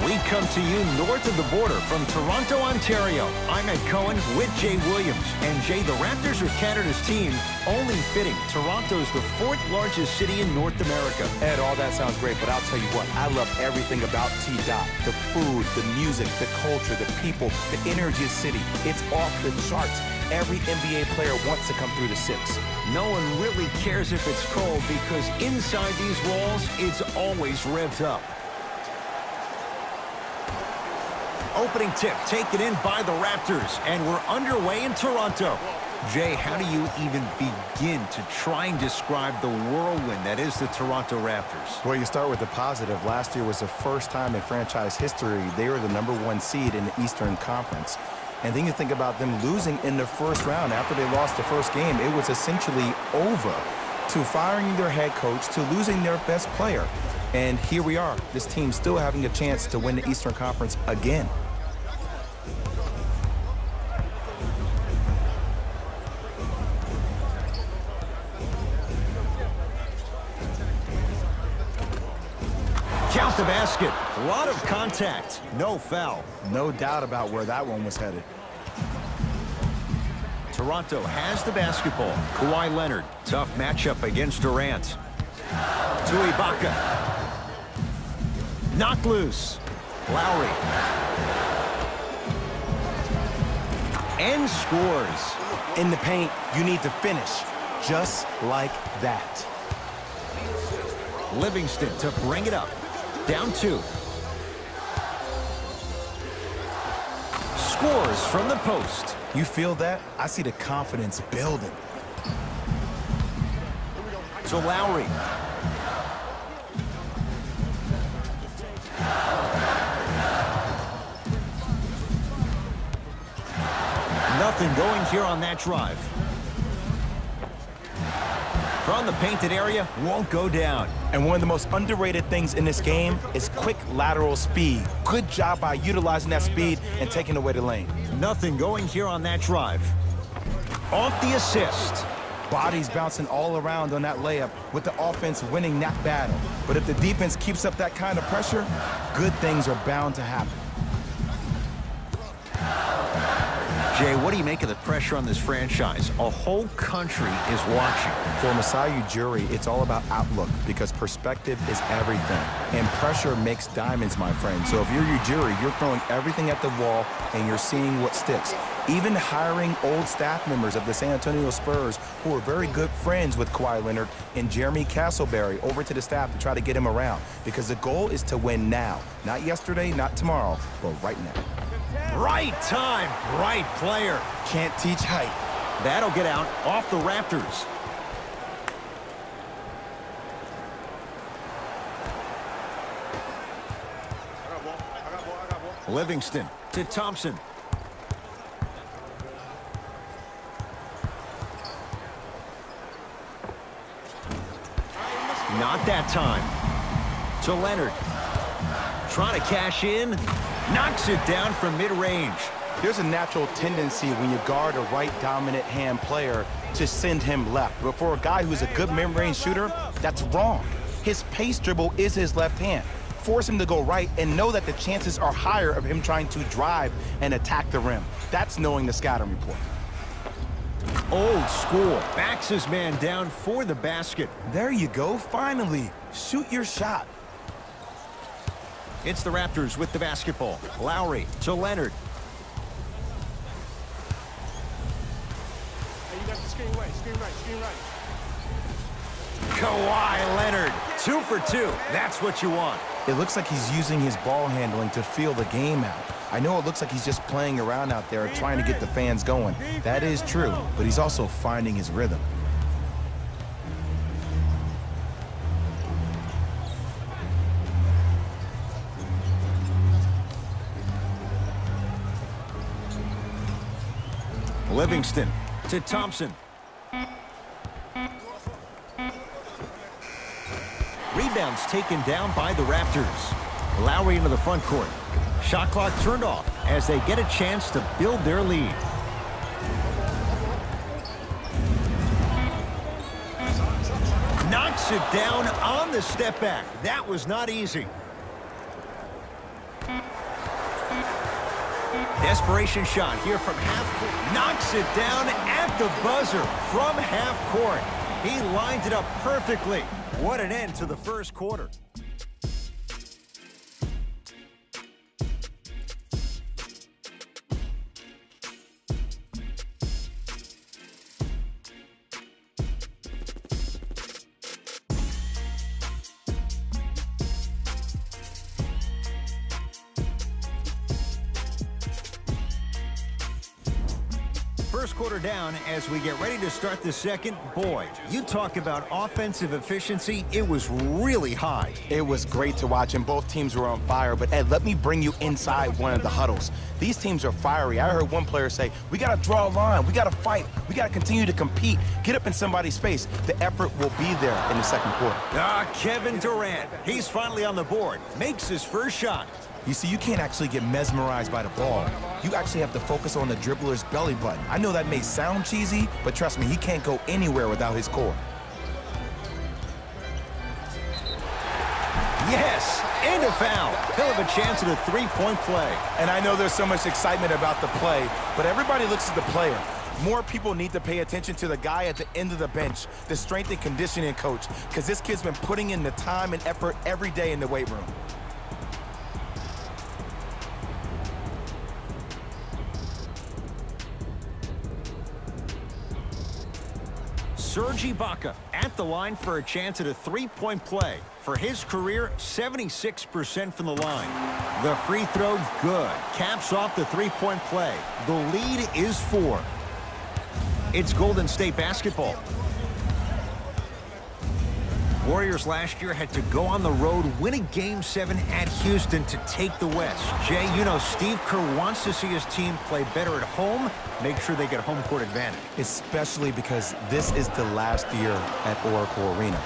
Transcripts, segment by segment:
We come to you north of the border from Toronto, Ontario. I'm Ed Cohen with Jay Williams. And Jay, the Raptors are Canada's team. Only fitting. Toronto's the fourth largest city in North America. Ed, all that sounds great, but I'll tell you what, I love everything about T-Dot. The food, the music, the culture, the people, the energy of the city. It's off the charts. Every NBA player wants to come through the 6. No one really cares if it's cold because inside these walls, it's always revved up. Opening tip taken in by the Raptors, and we're underway in Toronto. Jay, how do you even begin to try and describe the whirlwind that is the Toronto Raptors? Well, you start with the positive. Last year was the first time in franchise history they were the #1 seed in the Eastern Conference. And then you think about them losing in the first round. After they lost the first game, it was essentially over, to firing their head coach, to losing their best player. And here we are, this team still having a chance to win the Eastern Conference again. Count the basket. A lot of contact. No foul. No doubt about where that one was headed. Toronto has the basketball. Kawhi Leonard. Tough matchup against Durant. To Ibaka. Knocked loose. Lowry. And scores. In the paint, you need to finish. Just like that. Livingston to bring it up. Down 2. Scores from the post. You feel that? I see the confidence building. To Lowry. Nothing going here on that drive. From the painted area, won't go down. And one of the most underrated things in this game is quick lateral speed. Good job by utilizing that speed and taking away the lane. Nothing going here on that drive. Off the assist. Bodies bouncing all around on that layup with the offense winning that battle. But if the defense keeps up that kind of pressure, good things are bound to happen. Jay, what do you make of the pressure on this franchise? A whole country is watching. For Masai Ujiri, it's all about outlook because perspective is everything. And pressure makes diamonds, my friend. So if you're Ujiri, you're throwing everything at the wall and you're seeing what sticks. Even hiring old staff members of the San Antonio Spurs who are very good friends with Kawhi Leonard and Jeremy Castleberry over to the staff to try to get him around. Because the goal is to win now. Not yesterday, not tomorrow, but right now. Right time, right player. Can't teach height. That'll get out off the Raptors. Livingston to Thompson. Not that time. To Leonard. Trying to cash in. Knocks it down from mid-range. There's a natural tendency when you guard a right dominant hand player to send him left. But for a guy who's a good mid-range shooter, that's wrong. His pace dribble is his left hand. Force him to go right and know that the chances are higher of him trying to drive and attack the rim. That's knowing the scouting report. Old school. Backs his man down for the basket. There you go, finally. Shoot your shot. It's the Raptors with the basketball. Lowry to Leonard. Hey, you got the screen right, screen right, screen right. Kawhi Leonard. 2 for 2. That's what you want. It looks like he's using his ball handling to feel the game out. I know it looks like he's just playing around out there trying to get the fans going. That is true, but he's also finding his rhythm. Livingston to Thompson. Rebounds taken down by the Raptors. Lowry into the front court. Shot clock turned off as they get a chance to build their lead. Knocks it down on the step back. That was not easy. Desperation shot here from half court. Knocks it down at the buzzer from half court. He lined it up perfectly. What an end to the first quarter. First quarter down as we get ready to start the second. Boy, you talk about offensive efficiency. It was really high. It was great to watch, and both teams were on fire. But, Ed, let me bring you inside one of the huddles. These teams are fiery. I heard one player say, we got to draw a line. We got to fight. We got to continue to compete. Get up in somebody's face. The effort will be there in the second quarter. Kevin Durant. He's finally on the board. Makes his first shot. You see, you can't actually get mesmerized by the ball. You actually have to focus on the dribbler's belly button. I know that may sound cheesy, but trust me, he can't go anywhere without his core. Yes, and a foul. He'll have a chance at a three-point play. And I know there's so much excitement about the play, but everybody looks at the player. More people need to pay attention to the guy at the end of the bench, the strength and conditioning coach, because this kid's been putting in the time and effort every day in the weight room. Serge Ibaka at the line for a chance at a three-point play. For his career, 76% from the line. The free throw, good. Caps off the three-point play. The lead is 4. It's Golden State basketball. Warriors last year had to go on the road, win a Game 7 at Houston to take the West. Jay, you know Steve Kerr wants to see his team play better at home, make sure they get home court advantage. Especially because this is the last year at Oracle Arena.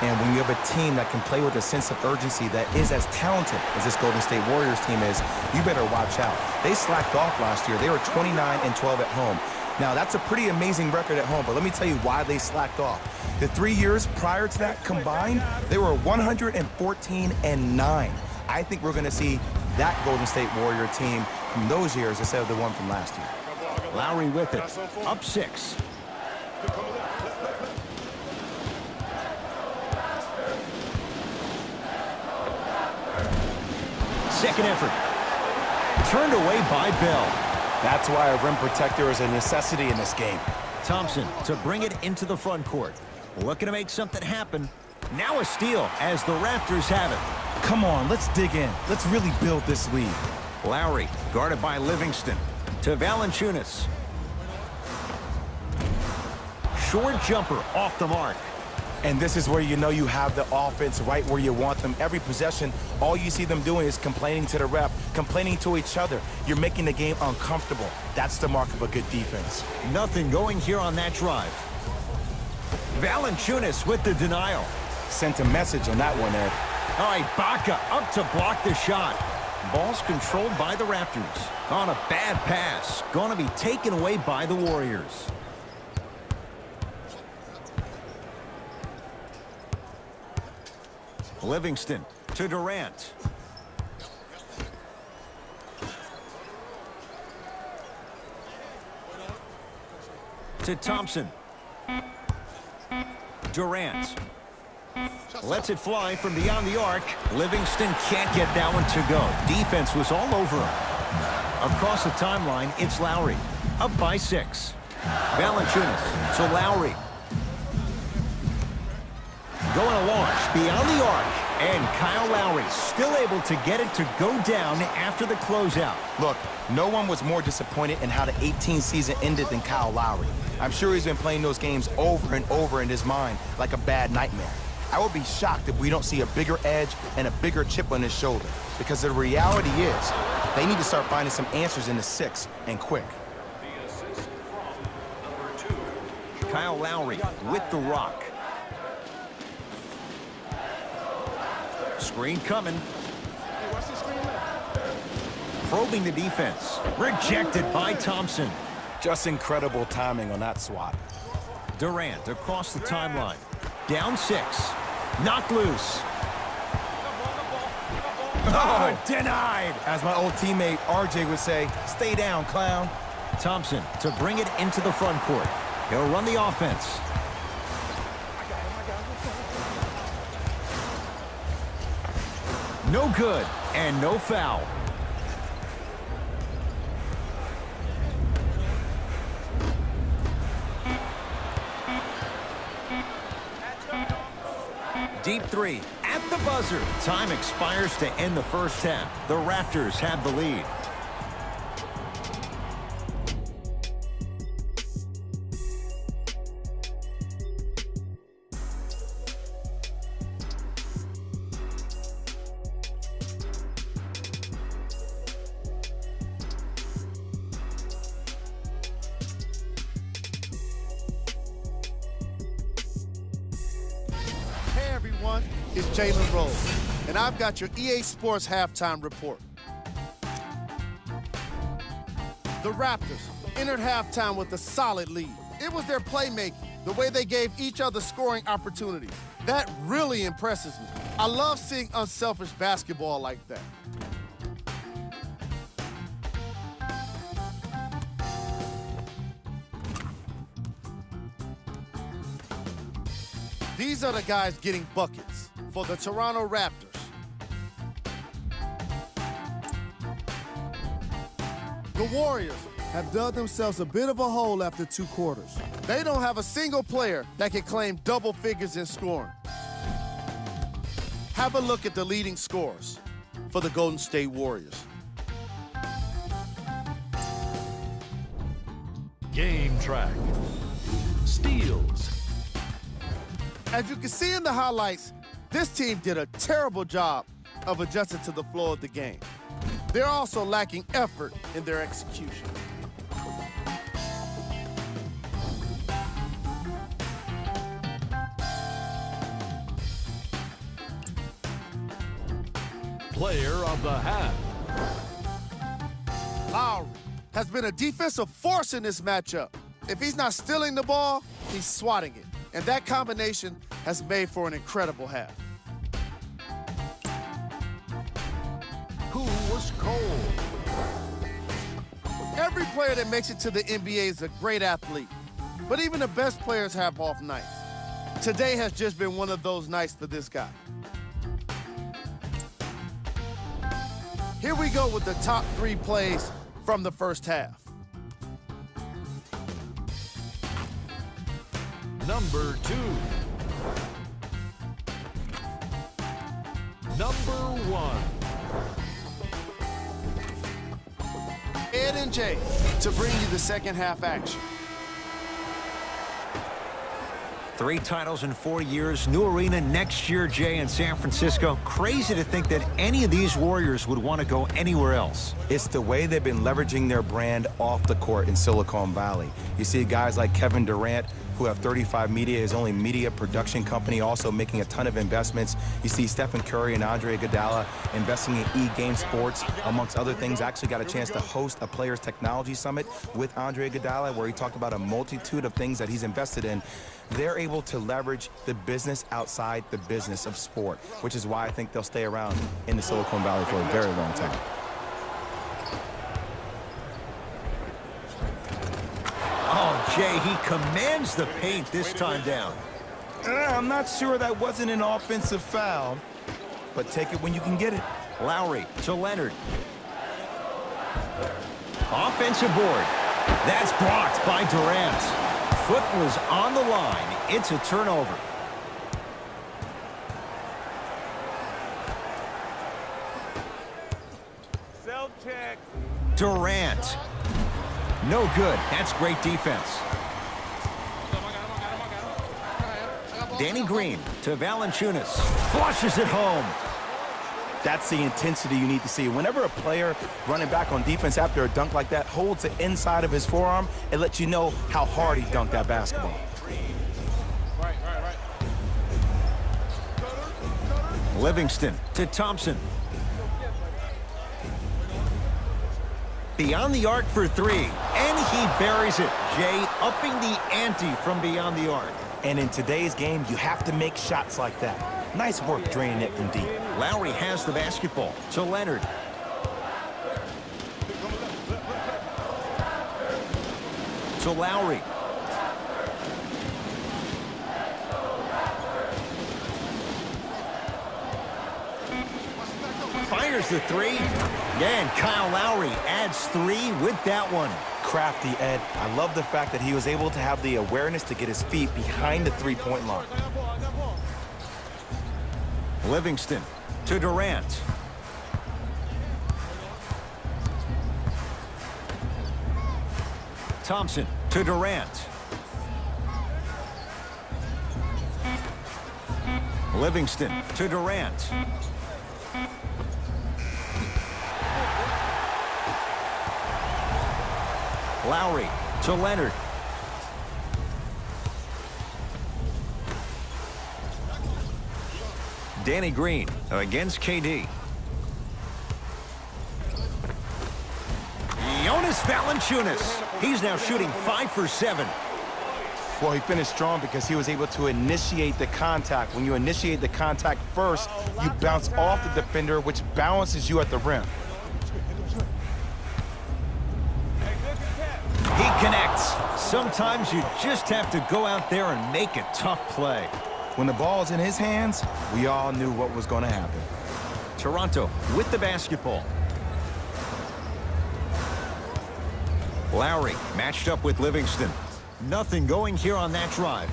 And when you have a team that can play with a sense of urgency that is as talented as this Golden State Warriors team is, you better watch out. They slacked off last year. They were 29-12 at home. Now, that's a pretty amazing record at home, but let me tell you why they slacked off. The 3 years prior to that combined, they were 114-9. I think we're going to see that Golden State Warrior team from those years instead of the one from last year. Lowry with it, up 6. Second effort. Turned away by Bell. That's why a rim protector is a necessity in this game. Thompson to bring it into the front court. Looking to make something happen. Now a steal as the Raptors have it. Come on, let's dig in. Let's really build this lead. Lowry guarded by Livingston to Valanciunas. Short jumper off the mark. And this is where you know you have the offense right where you want them. Every possession, all you see them doing is complaining to the ref, complaining to each other. You're making the game uncomfortable. That's the mark of a good defense. Nothing going here on that drive. Valanciunas with the denial. Sent a message on that one, Ed. All right, Ibaka up to block the shot. Ball's controlled by the Raptors. On a bad pass. Going to be taken away by the Warriors. Livingston to Durant. To Thompson. Durant. Lets it fly from beyond the arc. Livingston can't get that one to go. Defense was all over him. Across the timeline, it's Lowry. Up by 6. Valanciunas to Lowry. Going to launch beyond the arc. And Kyle Lowry still able to get it to go down after the closeout. Look, no one was more disappointed in how the 18 season ended than Kyle Lowry. I'm sure he's been playing those games over and over in his mind like a bad nightmare. I would be shocked if we don't see a bigger edge and a bigger chip on his shoulder. Because the reality is, they need to start finding some answers in the 6 and quick. Kyle Lowry with the rock. Screen coming. Probing the defense. Rejected by Thompson. Just incredible timing on that swat. Durant across the timeline. Down 6. Knocked loose. Oh, denied. As my old teammate RJ would say, stay down, clown. Thompson to bring it into the front court. He'll run the offense. No good, and no foul. Deep three at the buzzer. Time expires to end the first half. The Raptors have the lead. It's Jalen Rose, and I've got your EA Sports halftime report. The Raptors entered halftime with a solid lead. It was their playmaking, the way they gave each other scoring opportunities. That really impresses me. I love seeing unselfish basketball like that. These are the guys getting buckets for the Toronto Raptors. The Warriors have dug themselves a bit of a hole after 2 quarters. They don't have a single player that can claim double figures in scoring. Have a look at the leading scorers for the Golden State Warriors. Game track. Steals. As you can see in the highlights, this team did a terrible job of adjusting to the flow of the game. They're also lacking effort in their execution. Player of the half. Lowry has been a defensive force in this matchup. If he's not stealing the ball, he's swatting it. And that combination has made for an incredible half. Who was cold? Every player that makes it to the NBA is a great athlete, but even the best players have off nights. Today has just been one of those nights for this guy. Here we go with the top 3 plays from the first half. Number 2. Number 1. Ed and Jay to bring you the second half action. 3 titles in 4 years, new arena next year, Jay, in San Francisco. Crazy to think that any of these Warriors would want to go anywhere else. It's the way they've been leveraging their brand off the court in Silicon Valley. You see guys like Kevin Durant, who have 35 Media, his only media production company, also making a ton of investments. You see Stephen Curry and Andre Iguodala investing in E-Game Sports, amongst other things. I actually got a chance to host a Players Technology Summit with Andre Iguodala, where he talked about a multitude of things that he's invested in. They're able to leverage the business outside the business of sport, which is why I think they'll stay around in the Silicon Valley for a very long time. Oh, Jay, he commands the paint this time down. I'm not sure that wasn't an offensive foul, but take it when you can get it. Lowry to Leonard. Offensive board. That's blocked by Durant. Foot was on the line. It's a turnover. Self-check. Durant. No good. That's great defense. Danny Green to Valanciunas. Flushes it home. That's the intensity you need to see. Whenever a player running back on defense after a dunk like that holds the inside of his forearm, it lets you know how hard he dunked that basketball. Right. Livingston to Thompson. Beyond the arc for 3, and he buries it. Jay upping the ante from beyond the arc. And in today's game, you have to make shots like that. Nice work draining it from deep. Lowry has the basketball to Leonard. To Lowry. Fires the three. And Kyle Lowry adds 3 with that one. Crafty, Ed. I love the fact that he was able to have the awareness to get his feet behind the three-point line. Livingston to Durant. Thompson to Durant. Livingston to Durant. Lowry to Leonard. Danny Green against KD. Jonas Valanciunas. He's now shooting 5 for 7. Well, he finished strong because he was able to initiate the contact. When you initiate the contact first, you bounce off the defender, which balances you at the rim. He connects. Sometimes you just have to go out there and make a tough play. When the ball's in his hands, we all knew what was going to happen. Toronto with the basketball. Lowry matched up with Livingston. Nothing going here on that drive.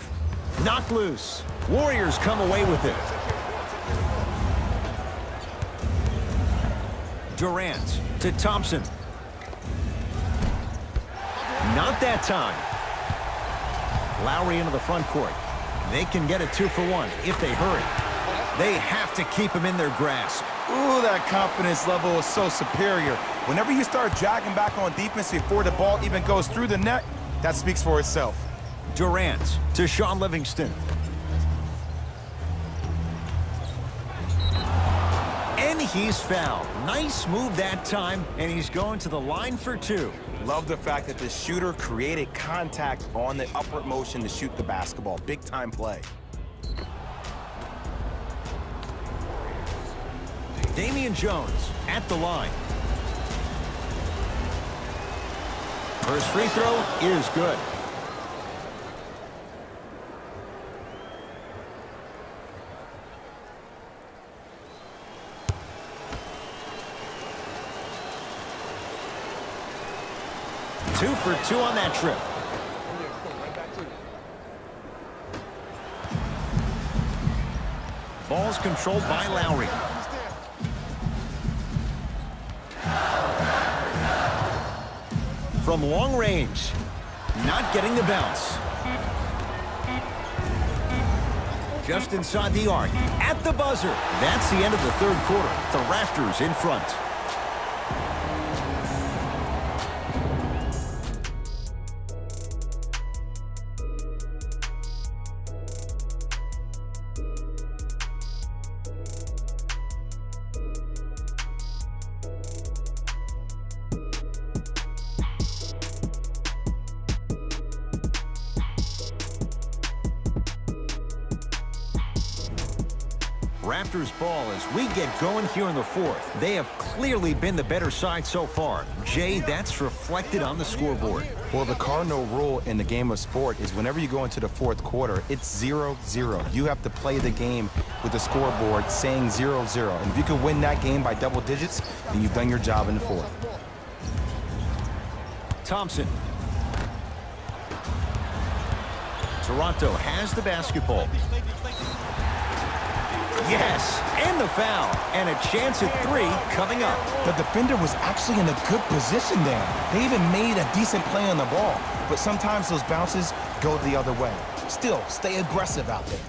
Knocked loose. Warriors come away with it. Durant to Thompson. Not that time. Lowry into the front court. They can get a 2 for 1 if they hurry. They have to keep him in their grasp. Ooh, that confidence level is so superior. Whenever you start jogging back on defense before the ball even goes through the net, that speaks for itself. Durant to Sean Livingston. And he's fouled. Nice move that time, and he's going to the line for 2. Love the fact that the shooter created contact on the upward motion to shoot the basketball. Big time play. Damian Jones at the line. First free throw is good. Two for 2 on that trip. Ball's controlled by Lowry. From long range, not getting the bounce. Just inside the arc, at the buzzer. That's the end of the third quarter. The Raptors in front. Raptors ball as we get going here in the fourth. They have clearly been the better side so far. Jay, that's reflected on the scoreboard. Well, the cardinal rule in the game of sport is whenever you go into the fourth quarter, it's 0-0. You have to play the game with the scoreboard saying 0-0. And if you can win that game by double digits, then you've done your job in the fourth. Thompson. Toronto has the basketball. Yes, and the foul, and a chance at 3 coming up. The defender was actually in a good position there. They even made a decent play on the ball, but sometimes those bounces go the other way. Still, stay aggressive out there.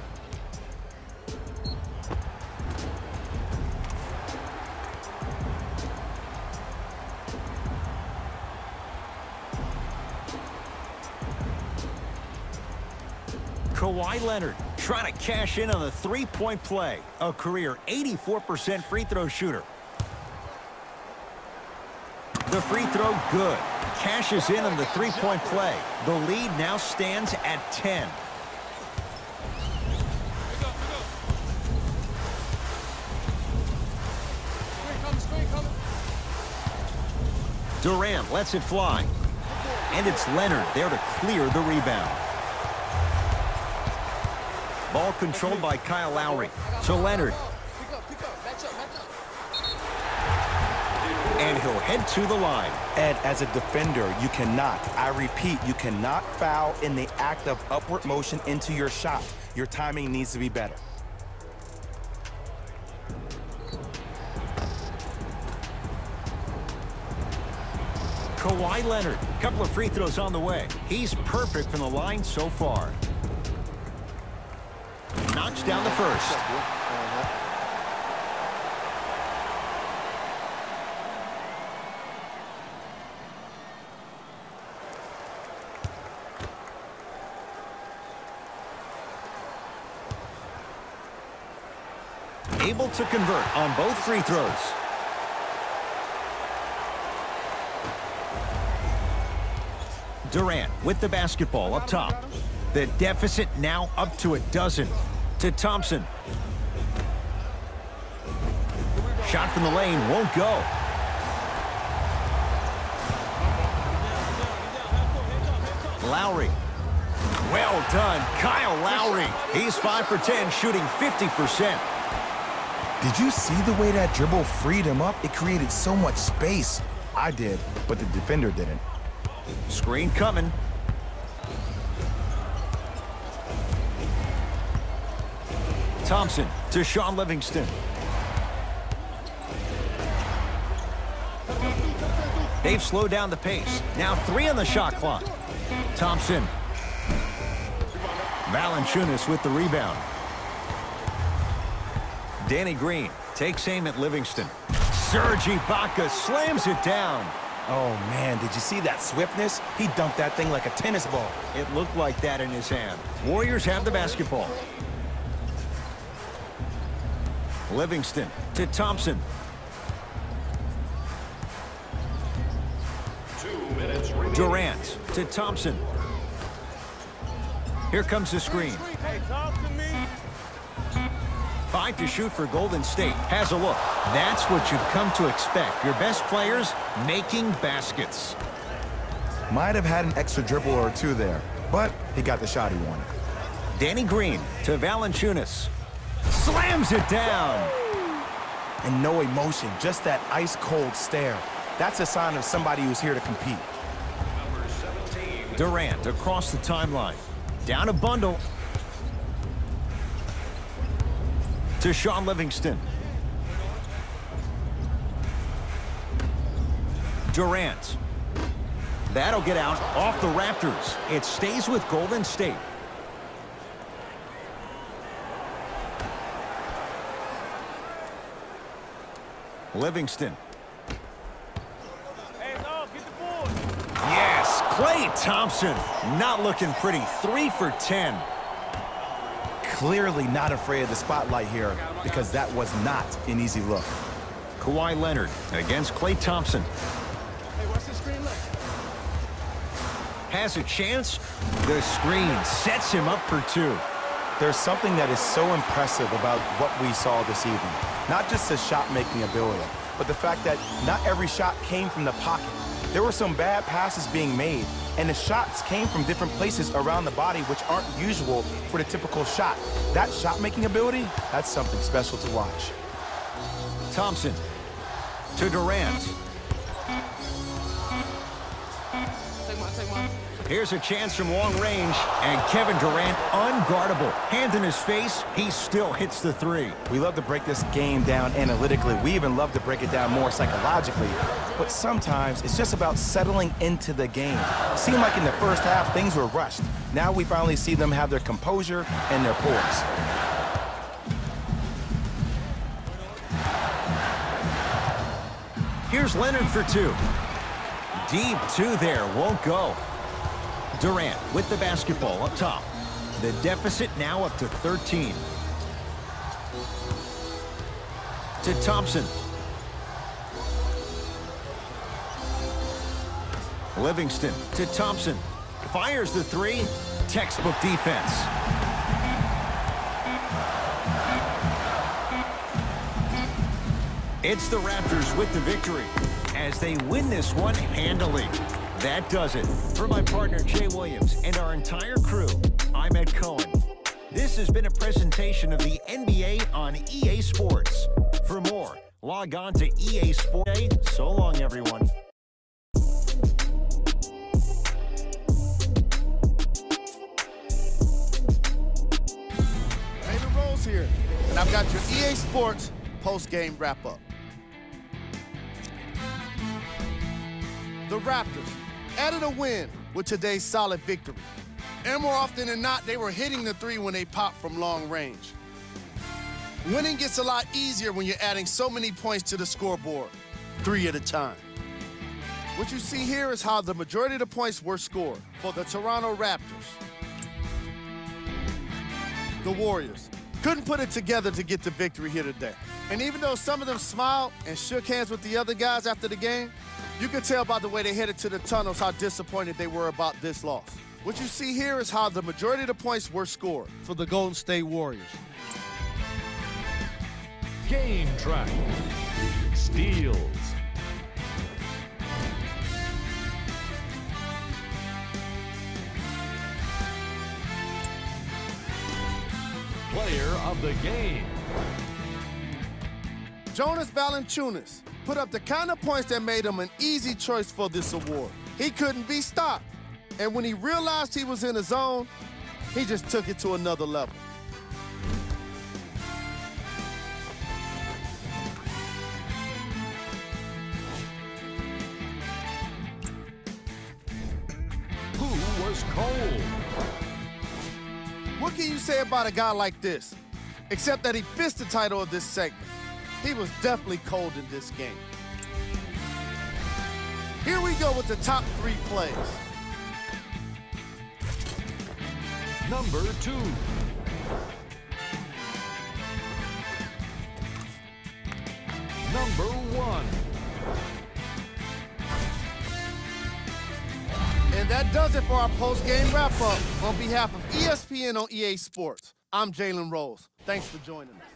Kawhi Leonard trying to cash in on the three-point play. A career 84% free throw shooter. The free throw good. Cashes in on the three-point play. The lead now stands at 10. Durant lets it fly. And it's Leonard there to clear the rebound. Ball controlled by Kyle Lowry. So Leonard. And he'll head to the line. Ed, as a defender, you cannot, I repeat, you cannot foul in the act of upward motion into your shot. Your timing needs to be better. Kawhi Leonard, couple of free throws on the way. He's perfect from the line so far. Knocks down the first. Able to convert on both free throws. Durant with the basketball up top. The deficit now up to a dozen. To Thompson. Shot from the lane won't go. Lowry. Well done, Kyle Lowry. He's 5 for 10, shooting 50%. Did you see the way that dribble freed him up? It created so much space. I did, but the defender didn't. Screen coming. Thompson to Shaun Livingston. They've slowed down the pace. Now 3 on the shot clock. Thompson. Valanciunas with the rebound. Danny Green takes aim at Livingston. Serge Ibaka slams it down. Oh, man, did you see that swiftness? He dunked that thing like a tennis ball. It looked like that in his hand. Warriors have the basketball. Livingston to Thompson. 2 minutes remaining. Durant to Thompson. Here comes the screen. Hey, talk to me. 5 to shoot for Golden State. Has a look. That's what you've come to expect. Your best players making baskets. Might have had an extra dribble or two there, but he got the shot he wanted. Danny Green to Valanciunas. Slams it down. And no emotion, just that ice-cold stare. That's a sign of somebody who's here to compete. Number 17. Durant across the timeline. Down a bundle. To Shaun Livingston. Durant. That'll get out off the Raptors. It stays with Golden State. Livingston. Hey, no, get the board. Yes, Klay Thompson. Not looking pretty. 3 for 10. Clearly not afraid of the spotlight here because that was not an easy look. Kawhi Leonard against Klay Thompson. Hey, what's the screen look? Has a chance. The screen sets him up for 2. There's something that is so impressive about what we saw this evening. Not just his shot-making ability, but the fact that not every shot came from the pocket. There were some bad passes being made, and the shots came from different places around the body which aren't usual for the typical shot. That shot-making ability, that's something special to watch. Thompson to Durant. Take mine. Here's a chance from long range, and Kevin Durant unguardable. Hand in his face, he still hits the 3. We love to break this game down analytically. We even love to break it down more psychologically. But sometimes it's just about settling into the game. It seemed like in the first half, things were rushed. Now we finally see them have their composure and their poise. Here's Leonard for 2. Deep 2 there, won't go. Durant with the basketball up top. The deficit now up to 13. To Thompson. Livingston to Thompson. Fires the 3. Textbook defense. It's the Raptors with the victory as they win this one handily. That does it. For my partner, Jay Williams, and our entire crew, I'm Ed Cohen. This has been a presentation of the NBA on EA Sports. For more, log on to EA Sports. So long, everyone. Jalen Rose here, and I've got your EA Sports post-game wrap-up. The Raptors added a win with today's solid victory. And more often than not, they were hitting the three when they popped from long range. Winning gets a lot easier when you're adding so many points to the scoreboard, 3 at a time. What you see here is how the majority of the points were scored for the Toronto Raptors. The Warriors couldn't put it together to get the victory here today. And even though some of them smiled and shook hands with the other guys after the game, you can tell by the way they headed to the tunnels how disappointed they were about this loss. What you see here is how the majority of the points were scored for the Golden State Warriors. Game track. Steals. Player of the game. Jonas Valanciunas put up the kind of points that made him an easy choice for this award. He couldn't be stopped. And when he realized he was in the zone, he just took it to another level. Who was cold? What can you say about a guy like this? Except that he fits the title of this segment. He was definitely cold in this game. Here we go with the top 3 plays. Number 2. Number 1. And that does it for our post-game wrap-up. On behalf of ESPN on EA Sports, I'm Jalen Rose. Thanks for joining us.